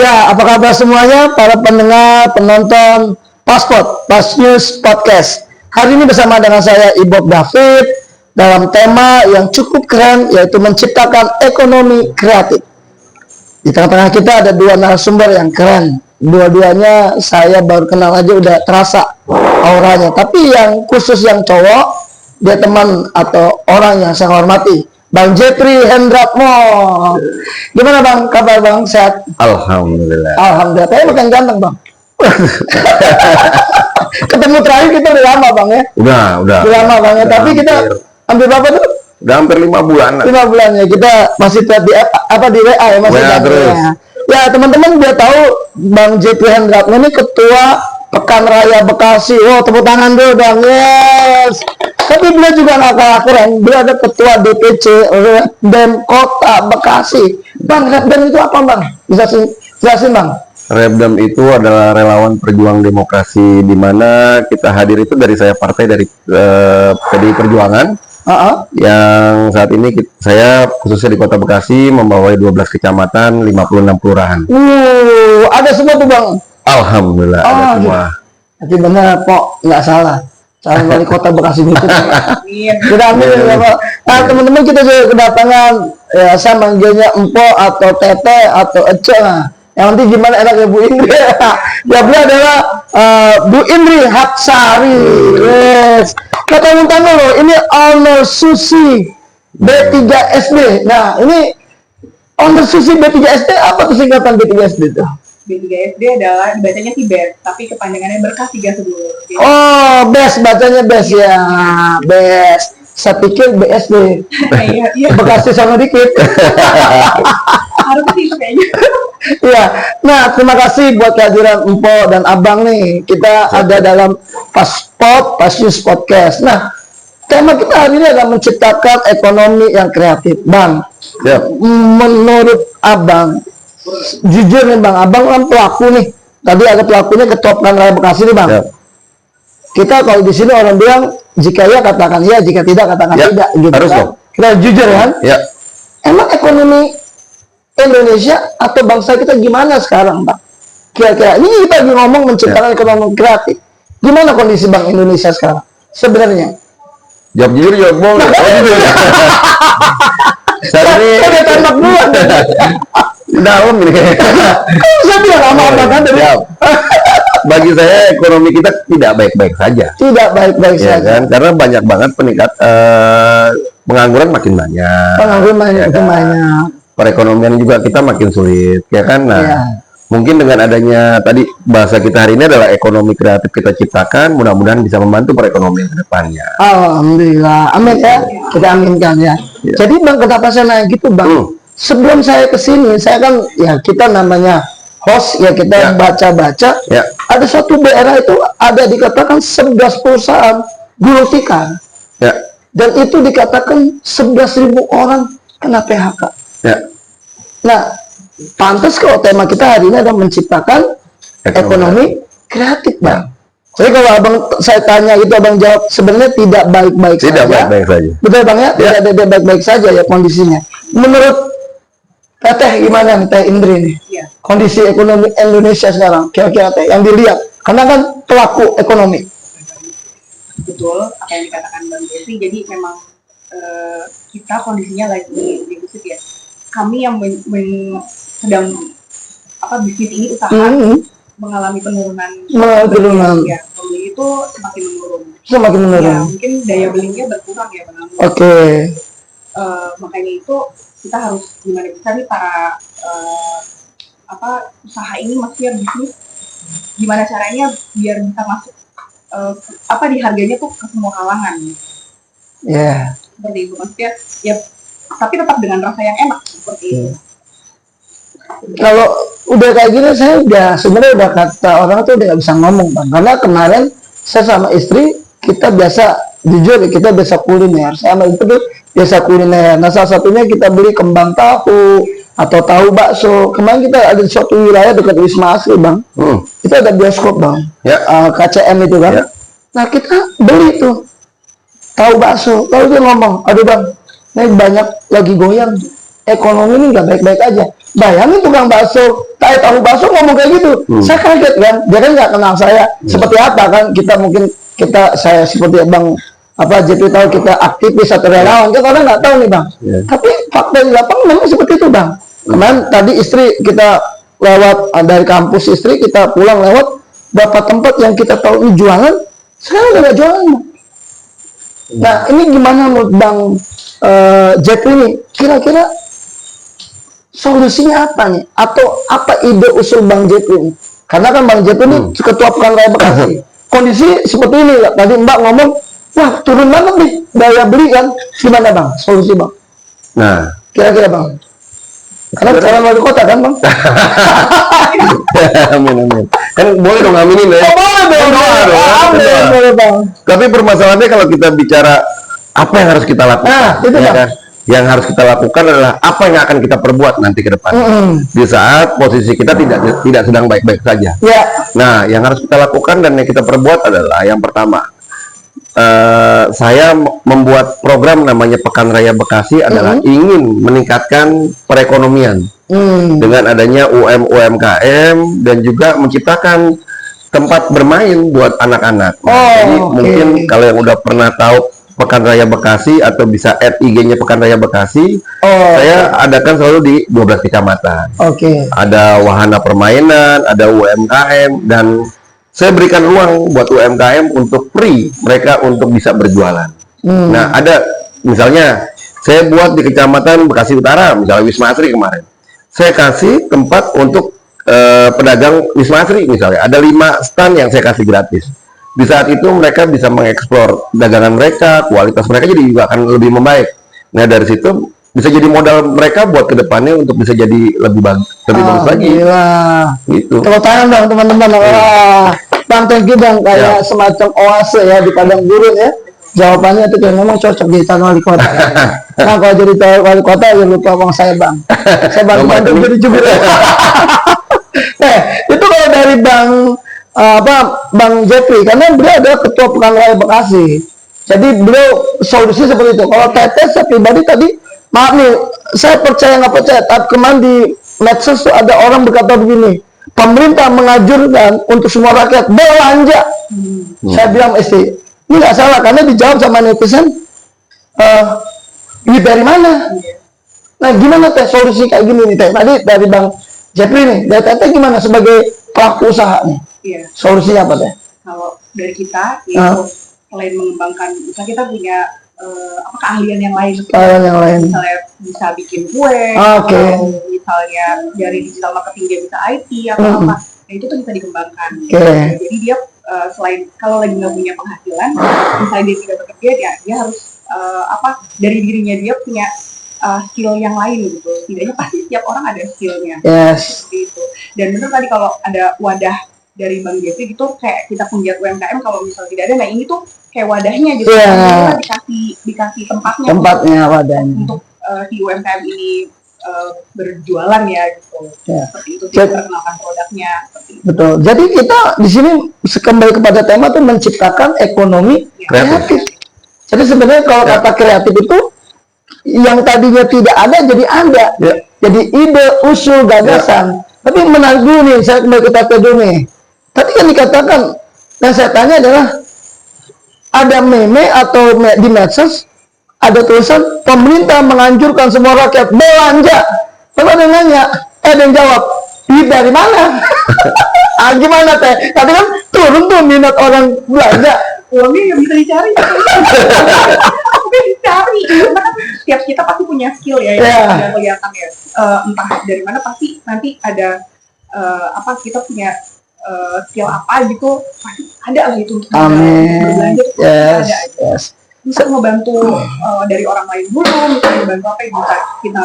Ya, apa kabar semuanya para pendengar, penonton Paspot, Pas News Podcast. Hari ini bersama dengan saya Ibob David dalam tema yang cukup keren, yaitu menciptakan ekonomi kreatif. Di tengah-tengah kita ada dua narasumber yang keren. Dua-duanya saya baru kenal aja udah terasa auranya. Tapi yang khusus yang cowok, dia teman atau orang yang saya hormati, Bang Jeffrey Hendratmo. Gimana Bang, kabar Bang? Sehat? Alhamdulillah. Alhamdulillah. Tapi makin ganteng Bang. Ketemu terakhir kita udah lama Bang ya? Udah lama Bang ya. Tapi kita hampir berapa tuh? Udah hampir 5 bulan. 5 bulan ya. Kita masih chat di di WA ya, masih WA terus. Ya teman-teman biar tahu Bang Jeffrey Hendratmo ini ketua Pekan Raya Bekasi. Oh, tepuk tangan dulu Bang. Yes. Tapi beliau juga nggak kalah keren. Beliau ada ketua DPC BEM Kota Bekasi. Bang, Repdem itu apa Bang? Bisa jelasin Bang? Repdem itu adalah relawan perjuang demokrasi, di mana kita hadir itu dari partai dari PDI Perjuangan. Yang saat ini saya khususnya di Kota Bekasi membawahi 12 kecamatan, 56 kelurahan. Ada semua tuh Bang? Alhamdulillah ada semua. Jadi benar Pok, nggak salah. Calon wali kota Bekasi itu. Kita amin ya Pak. Nah teman-teman, kita juga kedatangan ya, saya manggilnya Empo atau Tete atau Ece. Nah, yang nanti gimana enaknya Bu Indri. Ya beliau adalah Bu Indri Hapsari. Yes. Kita minta dulu, ini owner Susi B3SD. Nah ini owner Susi B3SD, apa tuh singkatan B3SD itu? B3SD adalah bacanya sih BES, tapi kepanjangannya berkah 3 sedulur. Oh, BES, bacanya BES ya, BES. Saya pikir BSD. Iya. Bekasi sama dikit. Harusnya sih kayaknya. Iya. Nah, terima kasih buat kehadiran Empo dan Abang nih. Kita ada dalam Paspot, Pas News Podcast. Nah, tema kita hari ini adalah menciptakan ekonomi yang kreatif, Bang. Menurut Abang, jujur nih Bang, Abang kan pelaku nih. Tadi ada pelakunya ketua Pekan Raya Bekasi nih Bang. Kita kalau di sini orang bilang jika ya katakan ya, jika tidak katakan tidak. Gitu harus kan? Kita jujur kan? Ya. Emang ekonomi Indonesia atau bangsa kita gimana sekarang Bang? Kira-kira ini kita lagi ngomong menciptakan ekonomi kreatif. Gimana kondisi Bang Indonesia sekarang sebenarnya? Jawab jujur, jawab bohong. Saya udah tembak duluan. Dalam ini kayaknya. Saya bilang apa kan dari bagi saya ekonomi kita tidak baik-baik saja. Tidak baik-baik Ya saja. kan? Karena banyak banget pengangguran makin banyak. Pengangguran Ya kan? banyak. Perekonomian juga kita makin sulit, ya kan? Nah, mungkin dengan adanya tadi bahasa kita hari ini adalah ekonomi kreatif kita ciptakan, mudah-mudahan bisa membantu perekonomian ke depannya. Alhamdulillah, amin ya, kita aminkan ya. Jadi Bang, kenapa saya nanya gitu Bang? Sebelum saya kesini, saya kan ya kita namanya host ya, kita baca-baca. Ada suatu daerah itu ada dikatakan 11 perusahaan gulung tikar. Dan itu dikatakan 11.000 orang kena PHK. Nah, pantas kalau tema kita hari ini adalah menciptakan ekonomi kreatif Bang. Jadi kalau Abang saya tanya itu Abang jawab sebenarnya tidak baik-baik saja. Tidak baik-baik saja. Betul Bang ya? Tidak baik-baik saja ya kondisinya. Menurut Teh gimana nih Teh Indri nih? Kondisi ekonomi Indonesia sekarang kira-kira Teh yang dilihat, karena kan pelaku ekonomi. Betul apa yang dikatakan Bang Jeffrey. Jadi memang kita kondisinya lagi defisit ya. Kami yang sedang bisnis ini usaha mengalami penurunan. Ya, pembeli itu semakin menurun. Ya, mungkin daya belinya berkurang ya Bang. Makanya itu kita harus gimana bisa nih para usaha ini, maksudnya bisnis, gimana caranya biar bisa masuk di harganya tuh ke semua kalangan. Seperti itu maksudnya ya, tapi tetap dengan rasa yang enak seperti itu. Kalau udah kayak gini saya sebenarnya udah kata orang tuh udah gak bisa ngomong Bang, karena kemarin saya sama istri kita jujur kita biasa kuliner, saya sama itu tuh biasa kuliner. Nah salah satunya kita beli kembang tahu atau tahu bakso. Kemarin kita ada di suatu wilayah dekat Wisma Asri Bang, kita ada bioskop Bang, KCM itu kan. Nah kita beli tuh tahu bakso, lalu dia ngomong, aduh Bang, ini banyak lagi goyang, ekonomi ini nggak baik-baik aja. Bayangin tukang bakso, tahu bakso ngomong kayak gitu. Saya kaget kan, dia kan nggak kenal saya. Seperti apa kan? Saya seperti Bang Jepri tahu kita aktivis atau relawan, kita orang nggak tahu nih Bang. Tapi fakta di lapangan memang seperti itu Bang. Kemarin tadi istri kita lewat dari kampus, istri kita pulang lewat beberapa tempat yang kita tahu ini jualan, sekarang nggak jualan Bang. Nah ini gimana menurut Bang Jepri nih? Kira-kira solusinya apa nih? Atau apa ide usul Bang Jepri nih? Karena kan Bang Jepri ini ketua Pekan Raya Bekasi. Kondisi seperti ini ya. Tadi Mbak ngomong, wah turun banget nih daya beli kan. Gimana Bang? Solusi Bang? Nah, kira-kira Bang? Karena calon wali kota kan Bang? amin. Kan boleh dong aminin ya. Boleh Bang. Tapi permasalahannya kalau kita bicara apa yang harus kita lakukan, nah, itu ya Bang. kan? Yang harus kita lakukan adalah apa yang akan kita perbuat nanti ke depan. Di saat posisi kita tidak sedang baik-baik saja. Nah, yang harus kita lakukan dan yang kita perbuat adalah yang pertama, saya membuat program namanya Pekan Raya Bekasi adalah ingin meningkatkan perekonomian dengan adanya UMKM dan juga menciptakan tempat bermain buat anak-anak. Jadi mungkin kalau yang udah pernah tahu Pekan Raya Bekasi atau bisa add IG-nya Pekan Raya Bekasi, saya adakan selalu di 12 kecamatan. Ada wahana permainan, ada UMKM, dan saya berikan ruang buat UMKM untuk free mereka untuk bisa berjualan. Nah, ada misalnya saya buat di Kecamatan Bekasi Utara, misalnya Wisma Asri kemarin, saya kasih tempat untuk pedagang Wisma Asri misalnya, ada 5 stand yang saya kasih gratis. Di saat itu mereka bisa mengeksplor dagangan mereka, kualitas mereka jadi juga akan lebih membaik. Nah dari situ bisa jadi modal mereka buat kedepannya untuk bisa jadi lebih bagus lagi. Gitu. Tepuk tangan Bang teman-teman. Bang thank you Bang, kayak semacam oase ya di padang gurun ya. Jawabannya itu kayak memang cocok di calon wali kota. Nah kalau jadi calon wali kota jangan lupa uang saya Bang. Saya bantu jadi jubir. Itu kalau dari Bang Jepri, karena beliau adalah ketua Pekan Raya Bekasi. Jadi beliau solusi seperti itu. Kalau Tetes saya pribadi tadi, maaf nih, saya percaya nggak percaya, tapi kemarin di medsos tuh ada orang berkata begini, pemerintah menganjurkan untuk semua rakyat belanja. Saya bilang istri, ini nggak salah karena dijawab sama netizen, ini dari mana? Nah gimana Teh solusi kayak gini nih Teh? Tadi dari Bang Jepri nih, dari Teh gimana sebagai pelaku usaha nih? Solusinya apa Teh? Kalau dari kita itu selain mengembangkan, misalnya kita punya keahlian yang lain, misalnya bisa bikin kue, atau misalnya dari digital marketing dia bisa IT atau apa, nah itu tuh bisa dikembangkan. Jadi dia selain kalau lagi nggak punya penghasilan, misalnya dia tidak bekerja, dia harus dari dirinya dia punya skill yang lain gitu. Setidaknya pasti setiap orang ada skillnya. Seperti itu. Dan benar tadi kalau ada wadah dari Bang Jepri gitu, kayak kita punya UMKM kalau misalnya tidak ada, nah ini tuh kayak wadahnya gitu. Dikasih tempatnya wadahnya untuk si UMKM ini berjualan ya gitu. Seperti itu, memperkenalkan produknya. Betul. Jadi kita di sini kembali kepada tema tuh menciptakan ekonomi kreatif. Jadi sebenarnya kalau kata kreatif itu yang tadinya tidak ada jadi ada. Jadi ide, usul, gagasan. Tapi menarik dulu nih, saya kembali ke Tete dulu nih. Tadi kan dikatakan, yang saya tanya adalah ada meme atau di medsos ada tulisan pemerintah menganjurkan semua rakyat belanja. Lalu ada yang nanya, ada yang jawab, duit dari mana? Gimana Teh? Tadi kan turun tuh minat orang belanja. Uangnya yang bisa dicari. Dicari. Karena kan setiap kita pasti punya skill ya, yang tidak kelihatan ya. Entah dari mana pasti nanti ada kita punya skill apa gitu, pasti ada lah itu untuk berbelanja. Bisa ngebantu dari orang lain dulu, misalnya ngebantu apa yang bisa kita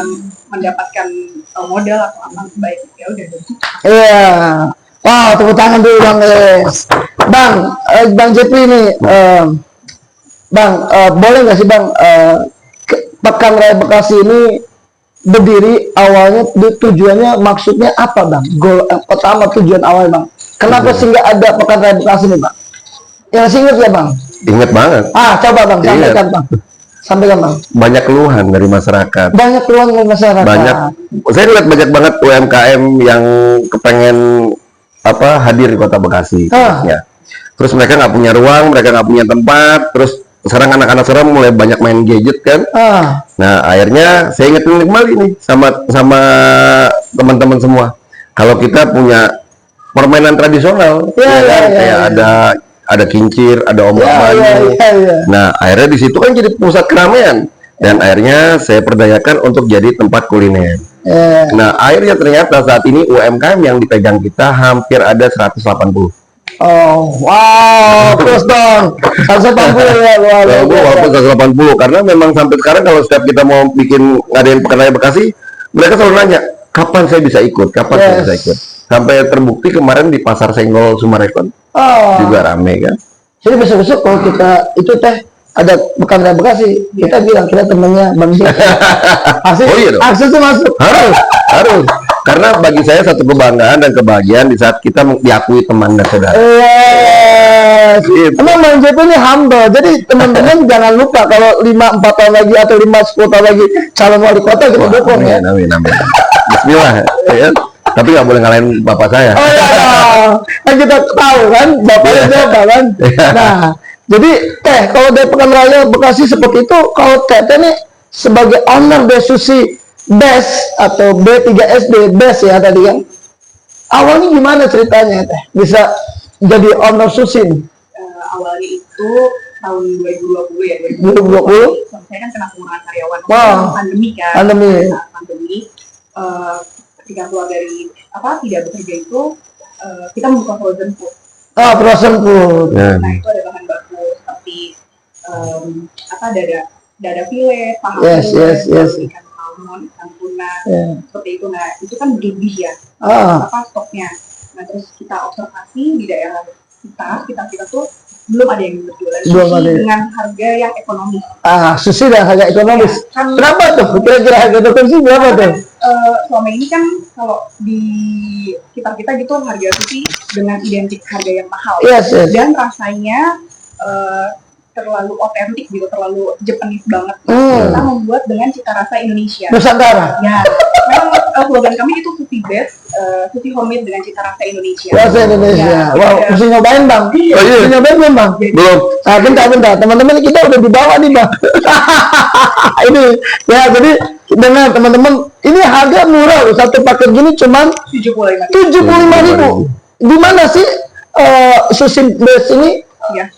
mendapatkan modal atau apa baik ya udah dari situ. Wow, tepuk tangan dulu Bang Bang Jepri nih, Bang, boleh nggak sih Bang, Pekan Raya Bekasi ini berdiri awalnya tujuannya maksudnya apa Bang? Goal pertama tujuan awal Bang. Kenapa sih nggak ada Pekan Raya Bekasi nih Bang? Yang ingat ya Bang? Ingat banget. Coba Bang sampaikan Bang. Sampaikan Bang. Banyak keluhan dari masyarakat. Banyak keluhan dari masyarakat. Banyak. Saya lihat banyak banget UMKM yang kepengen hadir di Kota Bekasi. Ya. Terus mereka nggak punya ruang, mereka nggak punya tempat. Terus sekarang anak-anak sekarang mulai banyak main gadget kan. Nah akhirnya saya ingetin kembali nih sama teman-teman semua. Kalau kita punya permainan tradisional, kayak ada kincir, ada ombak banyu. Nah akhirnya di situ kan jadi pusat keramaian. Dan akhirnya saya perdayakan untuk jadi tempat kuliner. Nah akhirnya ternyata saat ini UMKM yang dipegang kita hampir ada 180. Oh, wow, terus dong, 180 ya, walaupun 180, karena memang sampai sekarang kalau setiap kita mau bikin ngadain Pekan Raya Bekasi, mereka selalu nanya, kapan saya bisa ikut, saya bisa ikut. Sampai terbukti kemarin di Pasar Senggol Sumarekon, juga rame kan. Jadi besok-besok kalau kita itu ada Pekan Raya Bekasi, kita bilang kita temannya Bang Jepri. Aksesnya masuk. Harus. Karena bagi saya satu kebanggaan dan kebahagiaan di saat kita diakui teman dan saudara. Gitu. Emang Bang Jepri ini humble. Jadi teman-teman jangan lupa kalau 5-4 tahun lagi atau 5-10 tahun lagi calon wali kota kita dukung ya. Amin. Bismillah. Ya. Tapi nggak boleh ngalahin bapak saya. Kan kita tahu kan bapaknya siapa kan. Nah, jadi kalau dari Pekan Raya Bekasi seperti itu, kalau ini sebagai owner dari Sushi Best atau B3SD Best ya tadi kan, awalnya gimana ceritanya bisa jadi owner Sushi? Awalnya itu tahun 2020 ya, 2020. Saya kan kena pengurangan karyawan, pandemi kan. Pandemi. Ketika keluar dari tidak bekerja itu, kita membuka frozen food. Frozen food. Nah itu ada bahan baku seperti dada file, paha ikan salmon, ikan tuna, seperti itu. Nah itu kan berlebih ya, stoknya. Nah terus kita observasi di daerah kita tuh belum ada yang berjualan sushi dengan harga yang ekonomis. Sushi dengan harga ekonomis. Berapa tuh? Kira-kira harga sushi berapa tuh? Selama ini kan kalau di kita gitu harga sushi dengan identik harga yang mahal. Dan rasanya terlalu otentik gitu, terlalu Japanese banget. Kita membuat dengan cita rasa Indonesia. Nusantara. Ya, memang slogan kami itu sushi best, sushi homemade dengan cita rasa Indonesia. Rasa Indonesia. Wow, mesti nyobain Bang. Mesti nyobain belum Bang? Belum. Bentar. Teman-teman kita udah dibawa nih Bang. Ini ya, jadi dengan teman-teman ini harga murah loh, satu paket gini cuman 75.000. Di mana sih sushi best ini? Ya.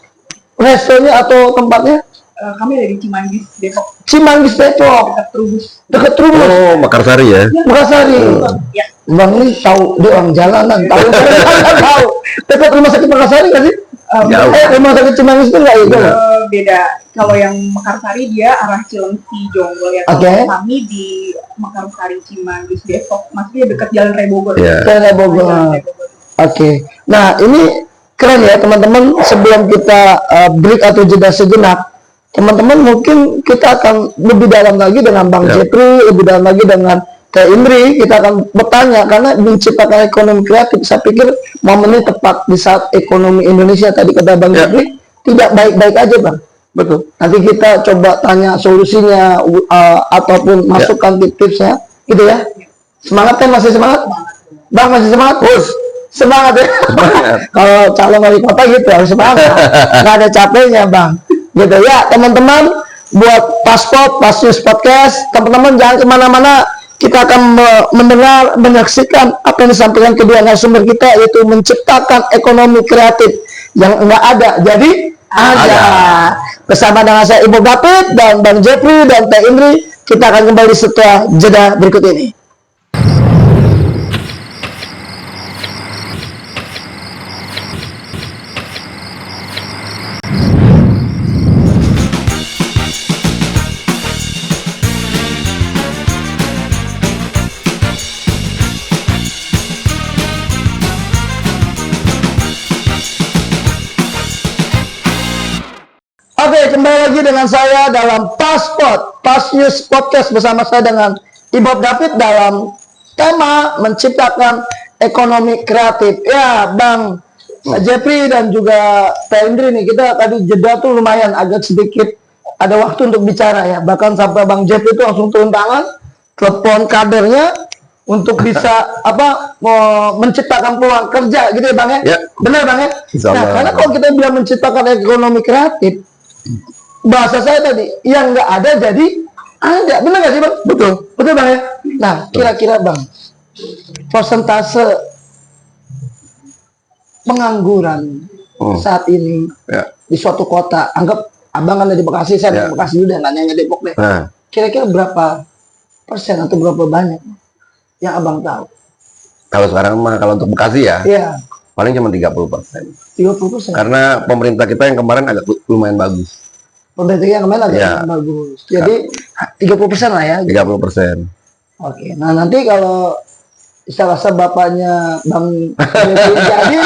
Restonya atau tempatnya? Kami ada di Cimanggis, Depok. Dekat Trubus. Oh, Mekarsari ya? Mekarsari. Ya. Bang ini tahu dia orang jalanan, tahu. Dekat rumah sakit Mekarsari kan sih? Rumah sakit Cimanggis itu nggak itu? Beda. Kalau yang Mekarsari dia arah Cilengsi Jonggol ya. Kami di Mekarsari Cimanggis Depok, maksudnya dekat Jalan Raya Bogor. Jalan Raya Bogor. Nah ini keren ya teman-teman. Sebelum kita break atau jeda sejenak, teman-teman mungkin kita akan lebih dalam lagi dengan Bang Jepri, lebih dalam lagi dengan Teh Indri. Kita akan bertanya karena menciptakan ekonomi kreatif. Saya pikir momen ini tepat di saat ekonomi Indonesia tadi kata Bang Jepri tidak baik-baik aja Bang. Betul. Nanti kita coba tanya solusinya ataupun masukan tips-tipsnya, gitu ya. Semangat masih semangat? Bang masih semangat? Semangat ya. Kalau calon wali kota gitu harus semangat. Nggak ada capeknya Bang. Gitu ya teman-teman. Buat Pas News Podcast, teman-teman jangan kemana-mana. Kita akan menyaksikan apa yang disampaikan kedua narasumber kita, yaitu menciptakan ekonomi kreatif yang enggak ada. Jadi ada. Bersama dengan saya Ibu David dan Bang Jepri dan Teh Indri, kita akan kembali setelah jeda berikut ini. Oke, kembali lagi dengan saya dalam Pas News Podcast bersama saya dengan Ibu David dalam tema menciptakan ekonomi kreatif. Ya, Bang Jepri dan juga Teh Indri nih, kita tadi jeda tuh lumayan agak sedikit ada waktu untuk bicara ya. Bahkan sampai Bang Jeff itu langsung turun tangan, telepon kadernya untuk bisa menciptakan peluang kerja gitu ya Bang ya. Benar Bang ya. Nah, karena kalau kita bilang menciptakan ekonomi kreatif, bahasa saya tadi yang nggak ada jadi ada. Benar nggak sih Bang? Betul. Betul Bang ya. Nah, kira-kira Bang, persentase pengangguran saat ini di suatu kota, anggap Abang kan di Bekasi, saya di Bekasi juga, nggak nanya Depok deh. Kira-kira berapa persen atau berapa banyak yang Abang tahu? Kalau sekarang mah kalau untuk Bekasi ya, paling cuma 30%. 30%. Karena pemerintah kita yang kemarin agak lumayan bagus. Pemerintah yang kemarin agak bagus. Jadi 30% lah ya. 30%. Oke. Nah nanti kalau saya rasa bapaknya Bang jadi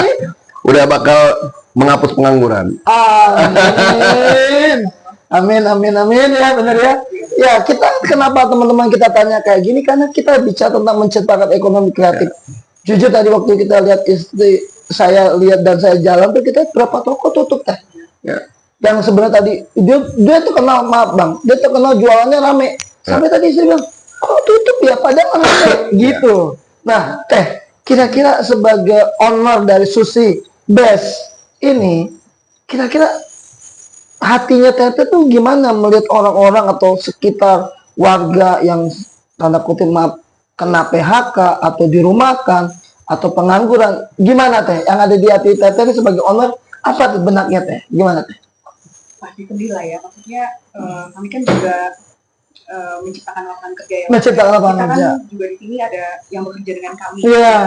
udah bakal menghapus pengangguran. Amin. Amin, amin, amin ya, benar ya. Ya, kita kenapa teman-teman kita tanya kayak gini, karena kita bicara tentang menciptakan ekonomi kreatif. Jujur tadi waktu kita lihat istri saya lihat dan saya jalan tuh, kita berapa toko tutup teh. Yang sebenarnya tadi dia tuh kenal, maaf Bang, dia tuh kenal jualannya rame. Sampai tadi saya bilang, kok tutup ya, padahal rame gitu. Nah, Teh, kira-kira sebagai owner dari Sushi Best ini, kira-kira hatinya Teteh tuh gimana melihat orang-orang atau sekitar warga yang tanda kutip maaf kena PHK atau dirumahkan atau pengangguran? Gimana Teh? Yang ada di hati Teteh ini sebagai owner, apa tuh benaknya Teh? Gimana Teh? Pasti sedih lah ya. Maksudnya kami kan juga menciptakan lapangan kerja ya. Menciptakan lapangan kerja. Kita kan juga di sini ada yang bekerja dengan kami. Iya.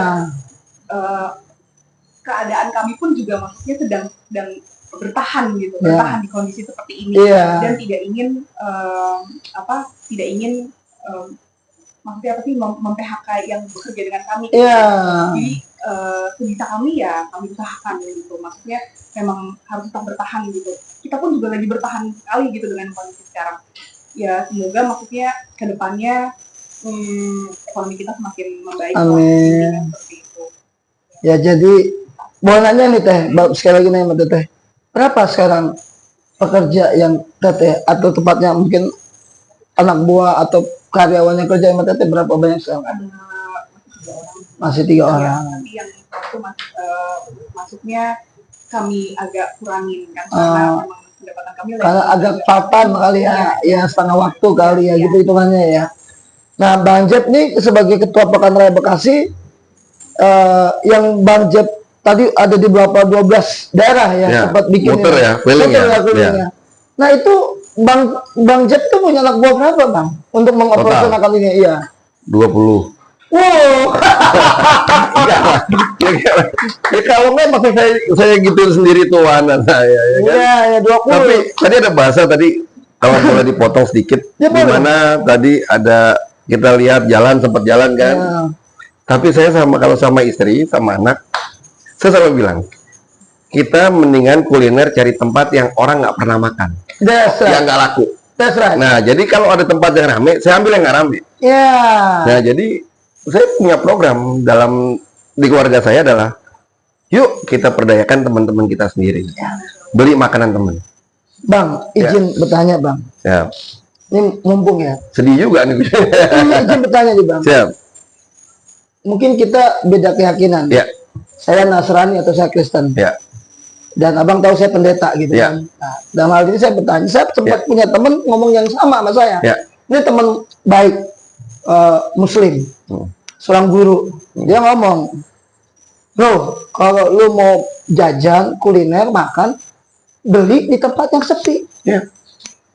Keadaan kami pun juga maksudnya sedang bertahan gitu, bertahan di kondisi seperti ini dan tidak ingin tidak ingin maksudnya apa sih mem-PHK yang bekerja dengan kami. Jadi sebisa kami ya kami usahakan gitu. Maksudnya memang harus tetap bertahan gitu. Kita pun juga lagi bertahan sekali gitu dengan kondisi sekarang. Ya semoga maksudnya kedepannya ekonomi kita semakin membaik. Amin. Seperti itu. Ya jadi mau nanya nih Teh, sekali lagi nanya Teh. Berapa sekarang pekerja yang Teteh atau tepatnya mungkin anak buah atau karyawan yang kerja sama Teteh berapa banyak sekarang? Masih 3 orang. Tapi yang waktu masuknya kami agak kurangin kan karena memang pendapatan kami karena agak papan kali ya, setengah waktu kali ya gitu hitungannya ya. Nah Bang Jeb nih sebagai ketua Pekan Raya Bekasi, yang Bang Jeb tadi ada di beberapa 12 daerah ya, sempat bikin keliling. Nah itu Bang Jeb tuh punya anak buah berapa Bang untuk mengoperasionalkan ini? Iya. 20. Wow. Ya kalau nggak maksud saya gitu sendiri tuh anak saya ya kan. Iya, 20. Tapi tadi ada bahasa tadi kalau boleh dipotong sedikit, di mana tadi ada kita lihat sempat jalan kan. Tapi saya kalau sama istri sama anak, saya selalu bilang kita mendingan kuliner cari tempat yang orang nggak pernah makan, yang nggak laku. Nah jadi kalau ada tempat yang rame, saya ambil yang nggak rame. Nah jadi saya punya program di keluarga saya adalah, yuk kita perdayakan teman-teman kita sendiri, beli makanan teman. Bang, izin bertanya Bang. Ini mumpung ya. Sedih juga nih. Ini izin bertanya nih Bang. Mungkin kita beda keyakinan. Saya Nasrani atau saya Kristen. Dan Abang tahu saya pendeta gitu kan. Nah, dalam hal ini saya bertanya, saya sempat punya teman ngomong yang sama saya. Ini teman baik Muslim, seorang guru. Dia ngomong, bro, kalau lu mau jajan, kuliner, makan, beli di tempat yang sepi.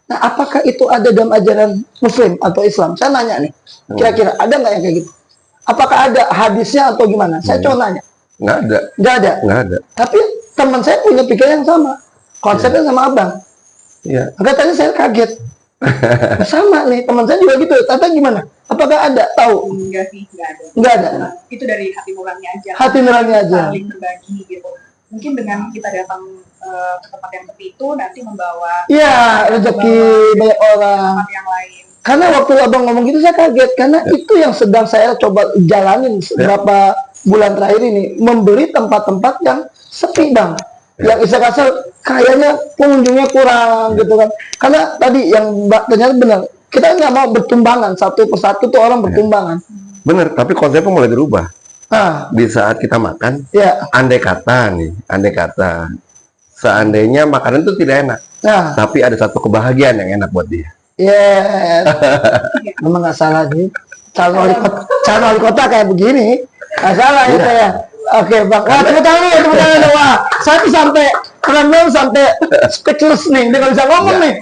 Nah, apakah itu ada dalam ajaran Muslim atau Islam? Saya nanya nih, kira-kira ada nggak yang kayak gitu? Apakah ada hadisnya atau gimana? Saya cuma nanya. Nggak ada. Tapi teman saya punya pikiran yang sama, konsepnya sama Abang. Maka tadi saya kaget. Sama nih, teman saya juga gitu. Tata gimana? Apakah ada? Tahu? Enggak sih, enggak ada. Itu dari hati nurani aja. Hati nurani aja. Saling berbagi gitu. Mungkin dengan kita datang ke tempat yang seperti itu nanti membawa rezeki banyak orang. Tempat yang lain. Karena waktu Abang ngomong gitu saya kaget, karena itu yang sedang saya coba jalanin beberapa bulan terakhir ini, membeli tempat-tempat yang sepi Bang. Yang istilah kasar kayaknya pengunjungnya kurang gitu kan. Karena tadi yang Mbak ternyata benar, kita nggak mau bertumbangan satu persatu tuh orang bertumbangan. Bener, tapi konsepnya mulai dirubah. Ah, Di saat kita makan, ya, andai kata, seandainya makanan itu tidak enak, nah, tapi ada satu kebahagiaan yang enak buat dia. yes, memang nggak salah sih. Calon wali kota kayak begini, nggak salah itu ya. Oke, Bang. Wah, tepuk tangan nih, tepuk tangan nih. Wah, saya tuh sampai speechless nih. Dia nggak bisa ngomong nih.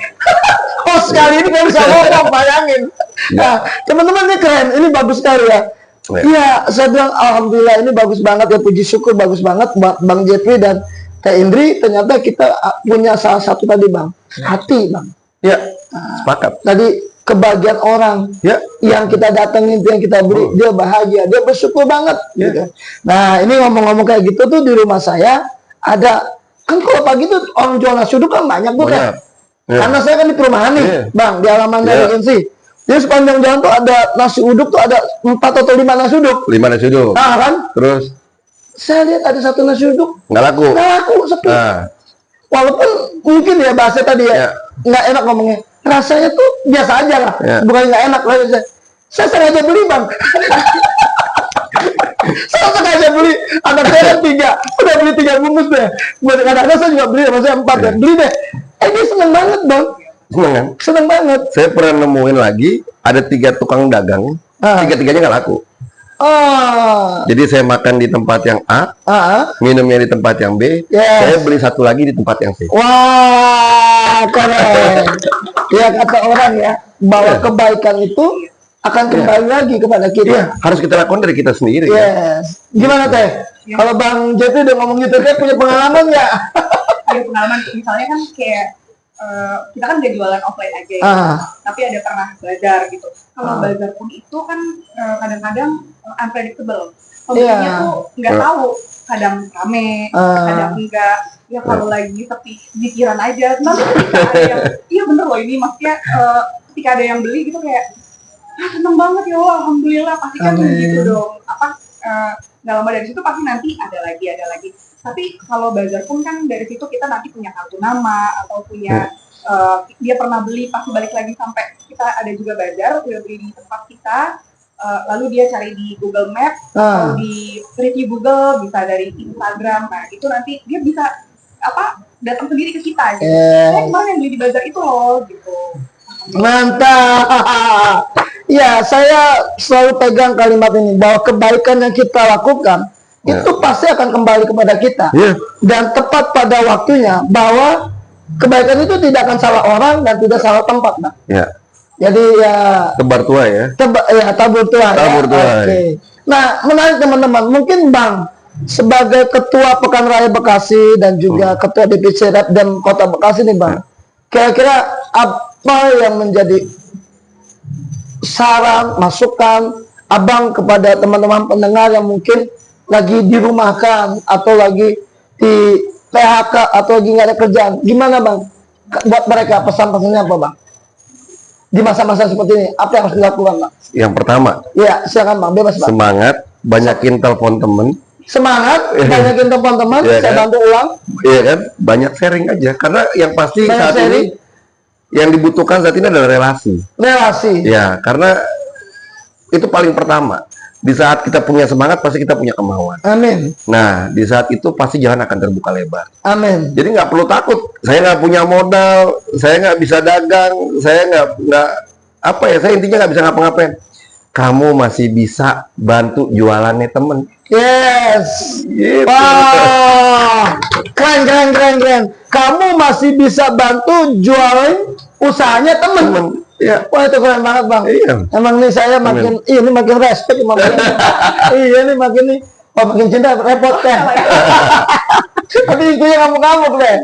Host kali ini nggak bisa ngomong, bayangin. Nah, teman-teman ini keren, ini bagus sekali ya. Iya, saya bilang alhamdulillah ini bagus banget ya, puji syukur bagus banget Bang Jeffrey dan Teh Indri. Ternyata kita punya salah satu tadi Bang, hati Bang. Ya, sepakat. Tadi kebahagiaan orang Ya, yang kita datengin, yang kita beri, dia bahagia, dia bersyukur banget. Gitu. Nah, ini ngomong-ngomong kayak gitu tuh di rumah saya ada, kan kalau pagi tuh orang jual nasi uduk kan banyak tuh kan. Karena saya kan di perumahan nih, Bang, di halaman dari Insi. Jadi sepanjang jalan tuh ada nasi uduk tuh ada 4 atau 5 nasi uduk. 5 nasi uduk. Nah, kan? Terus Saya lihat ada satu nasi uduk nggak laku. nggak laku, sepi. Walaupun mungkin ya bahasa tadi ya nggak enak ngomongnya, rasanya tuh biasa aja lah, bukan nggak enak lah. Saya sengaja beli Bang. Saya sengaja beli, anak saya 3, udah beli 3 bungkus deh. Buat kadang-kadang saya juga beli, maksudnya 4 deh, beli deh. Dia seneng banget Bang. Seneng kan? Seneng banget. Saya pernah nemuin lagi ada 3 tukang dagang, tiga-tiganya nggak laku. Jadi saya makan di tempat yang A, minumnya di tempat yang B, saya beli satu lagi di tempat yang C. Wah, keren. Ya kata orang ya, bahwa kebaikan itu akan kembali lagi kepada kita. Harus kita lakukan dari kita sendiri. Yes. Gimana Teh? Kalau Bang Jeffrey udah ngomong gitu, Teh punya pengalaman nggak? Ada pengalaman, misalnya kan kayak kita kan udah jualan offline aja ya, tapi ada pernah bazar gitu. Kalau bazar pun itu kan kadang-kadang unpredictable. Pembelinya tuh nggak tahu, kadang rame, kadang enggak. Ya kalau lagi sepi, pikiran aja. Nanti ketika ada yang, iya bener loh ini, maksudnya ketika ada yang beli gitu kayak, seneng banget ya Allah, alhamdulillah, pasti kan gitu dong. Nggak lama dari situ pasti nanti ada lagi. Tapi kalau bazar pun kan dari situ kita nanti punya kartu nama atau punya dia pernah beli pasti balik lagi sampai kita ada juga bazar udah beli di tempat kita, lalu dia cari di Google Map atau di review Google, bisa dari Instagram. Nah itu nanti dia bisa datang sendiri ke kita gitu. Saya kemarin yang beli di bazar itu loh gitu. Mantap. Ya, saya selalu pegang kalimat ini bahwa kebaikan yang kita lakukan itu pasti akan kembali kepada kita. Dan tepat pada waktunya, bahwa kebaikan itu tidak akan salah orang dan tidak salah tempat, Bang. Jadi ya tebar tua ya. Tabur tua. Oke. Nah, menarik teman-teman. Mungkin Bang sebagai ketua Pekan Raya Bekasi dan juga ketua DPC dan Kota Bekasi nih Bang. Kira-kira apa yang menjadi saran, masukan Abang kepada teman-teman pendengar yang mungkin lagi dirumahkan atau lagi di PHK atau lagi nggak ada kerjaan? Gimana Bang? Buat mereka pesan-pesannya apa Bang? Di masa-masa seperti ini, apa yang harus dilakukan Bang? Yang pertama, ya silakan Bang, bebas Bang. Semangat, banyakin telepon temen. Semangat, banyakin telepon teman, saya bantu ulang. Iya kan, banyak sharing aja. Karena yang pasti saat ini yang dibutuhkan saat ini adalah relasi. Ya, karena itu paling pertama. Di saat kita punya semangat, pasti kita punya kemauan. Amin. Nah, di saat itu pasti jalan akan terbuka lebar. Amin. Jadi nggak perlu takut. Saya nggak punya modal, saya nggak bisa dagang, saya saya intinya nggak bisa ngapa-ngapain. Kamu masih bisa bantu jualannya temen. Yes. Gitu. Wah, keren. Kamu masih bisa bantu jualan usahanya temen. Ya. Wah itu keren banget Bang. Iya. Emang nih saya makin respect sama Bang. Iya nih makin cinta repot kan. Tapi intinya kamu deh.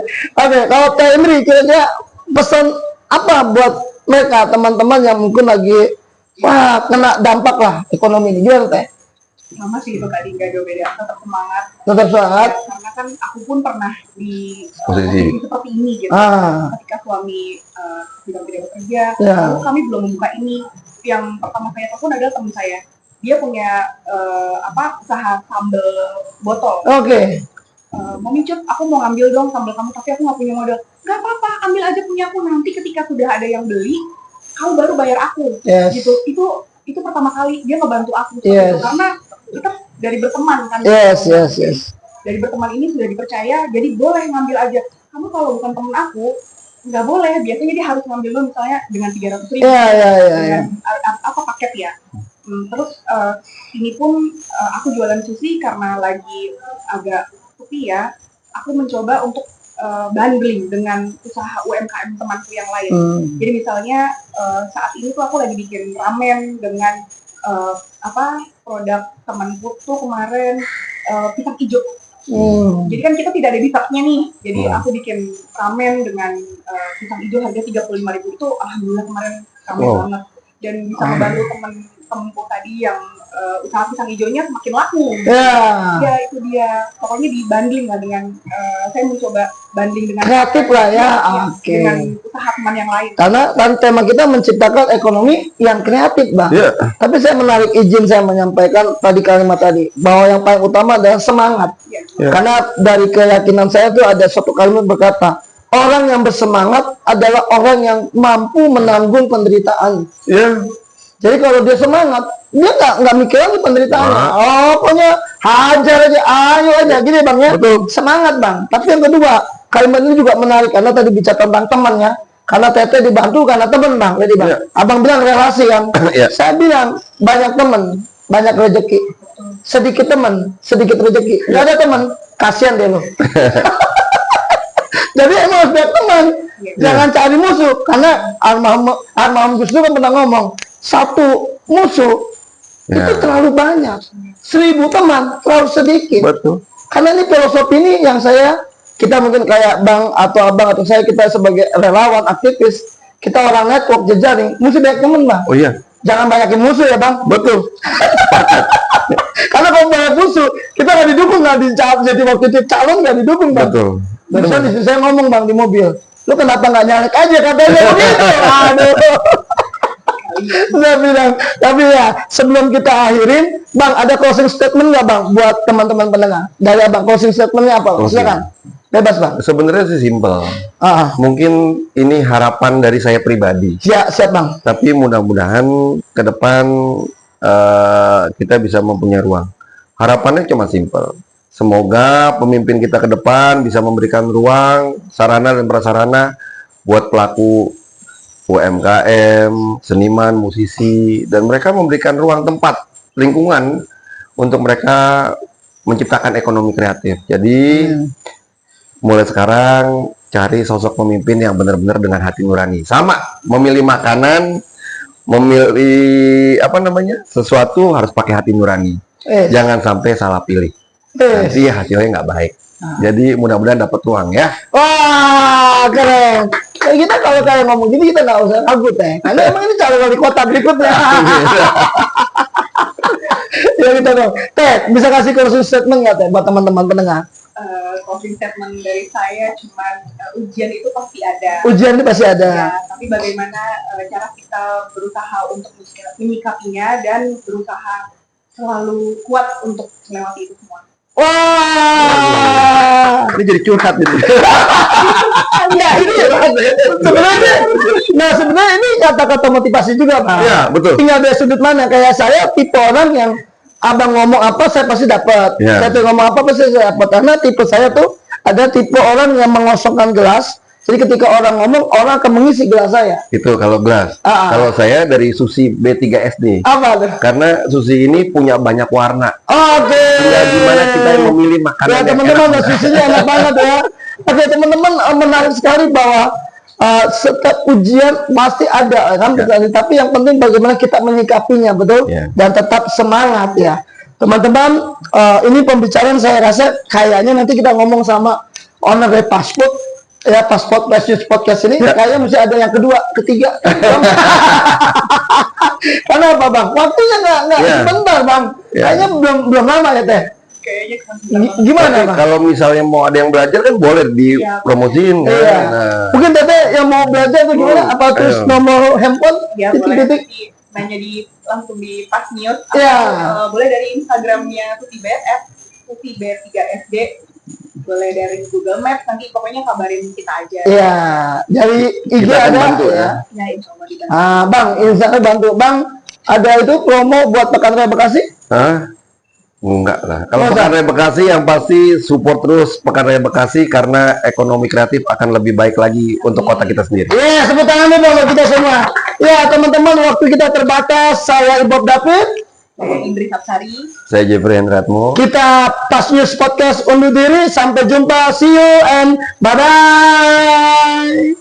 Oke, kalau Teh Indri kira-kira pesan apa buat mereka teman-teman yang mungkin lagi kena dampak lah ekonomi ini, gimana Teh? Sama sih itu tadi, nggak jauh beda, tetap semangat. Karena kan aku pun pernah di posisi seperti ini gitu. Ketika suami sedang tidak bekerja, lalu kami belum membuka ini. Yang pertama saya telepon adalah teman saya. Dia punya usaha sambal botol. Mami Cut, aku mau ngambil dong sambal kamu, tapi aku nggak punya modal. Nggak apa-apa, ambil aja punya aku, nanti ketika sudah ada yang beli, kamu baru bayar aku. Gitu. Itu pertama kali dia ngebantu aku itu, karena kita dari berteman kan. Dari berteman ini sudah dipercaya, jadi boleh ngambil aja. Kamu kalau bukan temen aku, nggak boleh. Biasanya dia harus ngambil dulu misalnya dengan 300.000 dengan apa paket ya. Terus ini pun aku jualan sushi karena lagi agak sepi ya. Aku mencoba untuk bundling dengan usaha UMKM temanku yang lain. Jadi misalnya saat ini tuh aku lagi bikin ramen dengan produk temanku tuh kemarin pisang hijau. Jadi kan kita tidak ada bisaknya nih. Jadi aku bikin ramen dengan pisang hijau harga 35.000 itu alhamdulillah kemarin ramai banget, dan bisa membantu temen-temenku tadi yang usaha pisang hijaunya semakin laku. Ya itu dia. Pokoknya dibanding lah dengan saya mencoba banding dengan kreatif lah ya. Dengan usaha teman yang lain. Karena tema kita menciptakan ekonomi yang kreatif, Bang. Tapi saya menarik, izin saya menyampaikan tadi kalimat tadi bahwa yang paling utama adalah semangat. Karena dari keyakinan saya itu ada satu kalimat berkata, orang yang bersemangat adalah orang yang mampu menanggung penderitaan. Jadi kalau dia semangat, dia nggak mikir lagi penderitaannya. Pokoknya hajar aja, ayo aja, gini Bang ya. Semangat Bang. Tapi yang kedua, kalimat ini juga menarik karena tadi bicara tentang temannya. Karena Teteh dibantu karena teman Bang. Jadi Bang, Abang bilang relasi kan. Saya bilang banyak teman, banyak rezeki. Sedikit teman, sedikit rezeki. Nggak ada teman, kasihan deh lo. Jadi emang harus banyak teman. Jangan cari musuh. Karena almarhum Gus Dur kan pernah ngomong, satu musuh itu terlalu banyak, 1000 teman terlalu sedikit. Karena ini filosofi ini yang kita mungkin kayak Bang atau Abang atau saya, kita sebagai relawan aktivis, kita orang network jejaring, mesti banyak teman Bang. Jangan banyakin musuh ya Bang. Karena kalau banyak musuh, kita nggak didukung, nggak dicalon, jadi waktu itu calon nggak didukung Bang. Barusan istri saya ngomong Bang di mobil, lu kenapa nggak nyalek aja katanya begitu. Aduh. Saya bilang, tapi ya sebelum kita akhirin, Bang ada closing statement nggak Bang buat teman-teman pendengar? Dari Abang closing statementnya apa? Silakan, bebas Bang. Sebenarnya sih simpel. Mungkin ini harapan dari saya pribadi. Siap Bang. Tapi mudah-mudahan ke depan kita bisa mempunyai ruang. Harapannya cuma simpel. Semoga pemimpin kita ke depan bisa memberikan ruang, sarana dan prasarana buat pelaku UMKM, seniman, musisi, dan mereka memberikan ruang tempat, lingkungan untuk mereka menciptakan ekonomi kreatif. Jadi mulai sekarang cari sosok pemimpin yang benar-benar dengan hati nurani. Sama, memilih makanan, memilih sesuatu harus pakai hati nurani. Jangan sampai salah pilih. Nanti hasilnya nggak baik. Jadi mudah-mudahan dapat ruang ya. Wah, keren. Kita kalau kayak ngomong gini kita nggak usah ragu Teh. Karena emang ini calon wali kota berikutnya. Ya kita dong. Teh, bisa kasih closing statement nggak Teh buat teman-teman pendengar? Closing statement dari saya cuman ujian itu pasti ada. Ujian itu pasti ada. Ya, tapi bagaimana cara kita berusaha untuk menyikapinya dan berusaha selalu kuat untuk melewati itu semua. Wah, ini jadi curhat gitu. Sebenarnya ini kata-kata motivasi juga Pak. Iya, betul. Tinggal dari sudut mana. Kayak saya tipe orang yang Abang ngomong apa saya pasti dapat. Saya tuh ngomong apa pasti saya dapat. Karena tipe saya tuh ada tipe orang yang mengosongkan gelas. Jadi ketika orang ngomong, orang akan mengisi gelas saya. Itu kalau gelas. Kalau saya dari Susi B3SD. Apa tuh? Karena Susi ini punya banyak warna. Tinggal gimana kita yang memilih makanan. Ya teman-teman, Susinya enak banget ya. Oke teman-teman, menarik sekali bahwa setiap ujian pasti ada kan, tapi yang penting bagaimana kita menyikapinya, betul? Dan tetap semangat ya. Teman-teman, ini pembicaraan saya rasa kayaknya nanti kita ngomong sama owner dari Passport. Ya Passport Podcast ini kayaknya mesti ada yang kedua, ketiga. Karena apa Bang? Waktunya nggak sebentar Bang. Kayaknya belum lama ya Teh. Kayaknya gimana Bang? Kalau misalnya mau ada yang belajar kan boleh dipromosiin. Mungkin Teteh yang mau belajar tuh gimana? Apa terus nomor handphone? Ya boleh nanya langsung di Pas News. Boleh dari Instagramnya Tutibet @tutibet3sd. Boleh dari Google Maps, nanti pokoknya kabarin kita aja. Iya, dari IG Kita akan ada bantu, ya. Ya, insya Allah dibantu. Bang, insya Allah bantu. Bang, ada itu promo buat Pekan Raya Bekasi? Hah? Enggak lah. Kalau Masa? Pekan Raya Bekasi yang pasti support terus Pekan Raya Bekasi karena ekonomi kreatif akan lebih baik lagi untuk kota kita sendiri. Iya, sebut tangan dulu buat kita semua. Ya, teman-teman, waktu kita terbatas. Saya Ibob David. Saya Indri Sapsari. Saya Jeffrey Hendratmo. Kita Pas News Podcast undur diri. Sampai jumpa. See you and bye-bye.